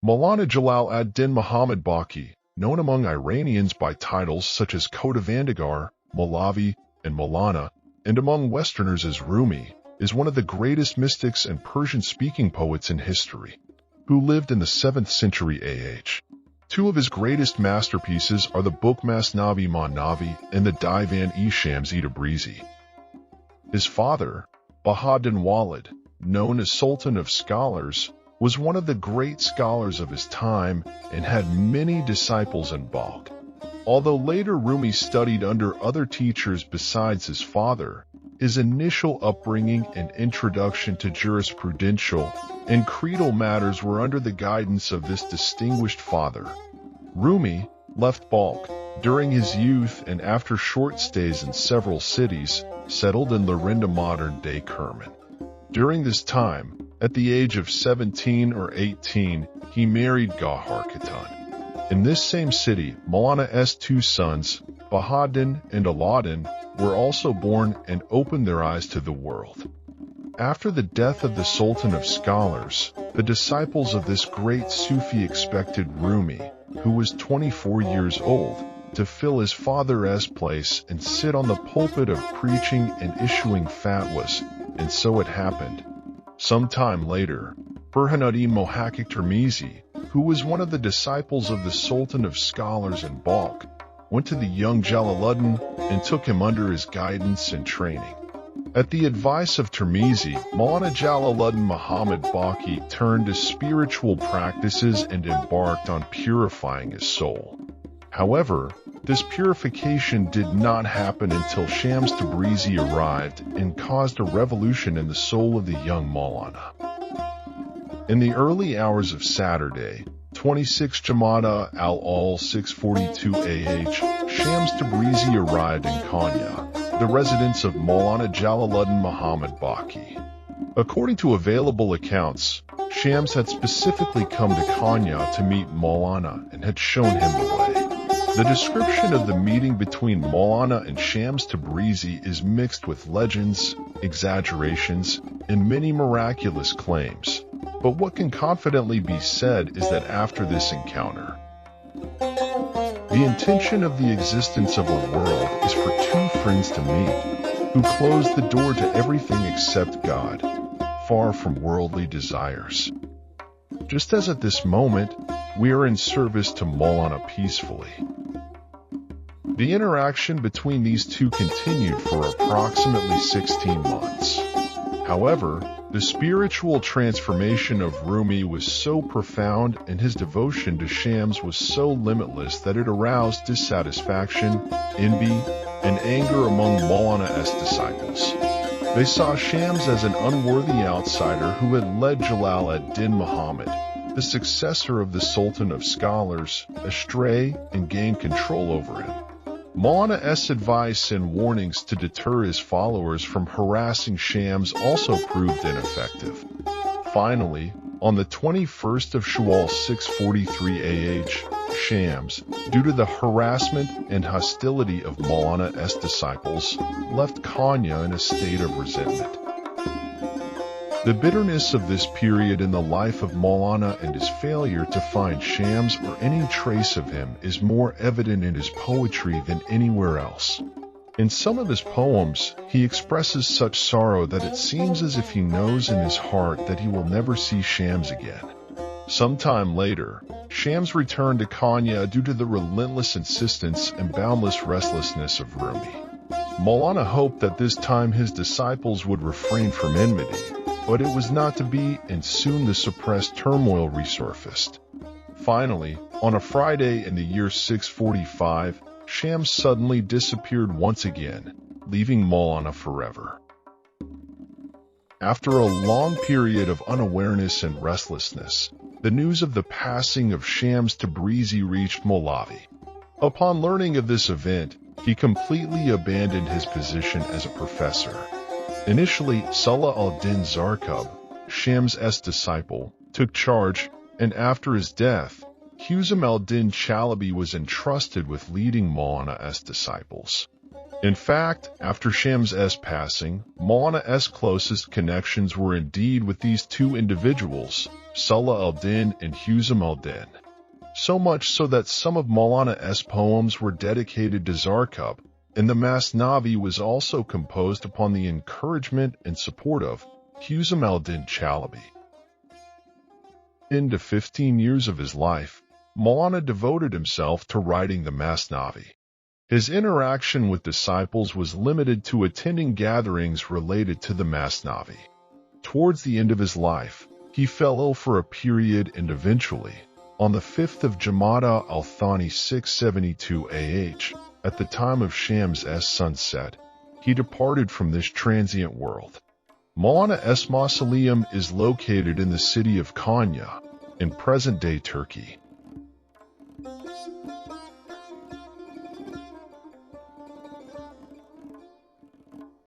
Molana Jalal ad-Din Muhammad Baqi, known among Iranians by titles such as Kodavandigar, Molavi, and Molana, and among Westerners as Rumi, is one of the greatest mystics and Persian-speaking poets in history, who lived in the 7th century AH. Two of his greatest masterpieces are the book Masnavi-i Ma'navi and the Divan-i Tabrizi. His father, Bahaddin Walid, known as Sultan of Scholars, was one of the great scholars of his time and had many disciples in Balkh. Although later Rumi studied under other teachers besides his father, his initial upbringing and introduction to jurisprudential and creedal matters were under the guidance of this distinguished father. Rumi left Balkh during his youth and after short stays in several cities, settled in Lorinda modern-day Kerman. During this time, at the age of 17 or 18, he married Gauhar Khatan. In this same city, Molana's two sons, Bahaddin and Aladdin, were also born and opened their eyes to the world. After the death of the Sultan of Scholars, the disciples of this great Sufi expected Rumi, who was 24 years old, to fill his father's place and sit on the pulpit of preaching and issuing fatwas, and so it happened. Some time later, Burhanuddin Mohakik Tirmizi, who was one of the disciples of the Sultan of Scholars in Balkh, went to the young Jalaluddin and took him under his guidance and training. At the advice of Tirmizi, Molana Jalaluddin Muhammad Baqi turned to spiritual practices and embarked on purifying his soul. However, this purification did not happen until Shams Tabrizi arrived and caused a revolution in the soul of the young Molana. In the early hours of Saturday, 26 Jamada al-Ul 642 AH, Shams Tabrizi arrived in Konya, the residence of Molana Jalaluddin Muhammad Baqi. According to available accounts, Shams had specifically come to Konya to meet Molana and had shown him the way. The description of the meeting between Molana and Shams Tabrizi is mixed with legends, exaggerations, and many miraculous claims. But what can confidently be said is that after this encounter, the intention of the existence of a world is for two friends to meet, who close the door to everything except God, far from worldly desires. Just as at this moment, we are in service to Molana peacefully. The interaction between these two continued for approximately 16 months. However, the spiritual transformation of Rumi was so profound and his devotion to Shams was so limitless that it aroused dissatisfaction, envy, and anger among Molana's disciples. They saw Shams as an unworthy outsider who had led Jalal ad-Din Muhammad, the successor of the Sultan of Scholars, astray and gained control over him. Molana's advice and warnings to deter his followers from harassing Shams also proved ineffective. Finally, on the 21st of Shawwal 643 AH, Shams, due to the harassment and hostility of Molana's disciples, left Konya in a state of resentment. The bitterness of this period in the life of Molana and his failure to find Shams or any trace of him is more evident in his poetry than anywhere else. In some of his poems, he expresses such sorrow that it seems as if he knows in his heart that he will never see Shams again. Sometime later, Shams returned to Konya due to the relentless insistence and boundless restlessness of Rumi. Molana hoped that this time his disciples would refrain from enmity, but it was not to be, and soon the suppressed turmoil resurfaced. Finally, on a Friday in the year 645, Shams suddenly disappeared once again, leaving Molana forever. After a long period of unawareness and restlessness, the news of the passing of Shams Tabrizi reached Molavi. Upon learning of this event, he completely abandoned his position as a professor. Initially, Salah al-Din Zarqub, Shams' disciple, took charge, and after his death, Husam al-Din Chalabi was entrusted with leading Molana's disciples. In fact, after Shams' passing, Molana's closest connections were indeed with these two individuals, Salah al-Din and Husam al-Din. So much so that some of Molana's poems were dedicated to Zarkub, and the Masnavi was also composed upon the encouragement and support of Husam al-Din Chalabi. Into 15 years of his life, Molana devoted himself to writing the Masnavi. His interaction with disciples was limited to attending gatherings related to the Masnavi. Towards the end of his life, he fell ill for a period and eventually, on the 5th of Jamada al-Thani 672 AH, at the time of Shams' sunset, he departed from this transient world. Molana's mausoleum is located in the city of Konya, in present-day Turkey.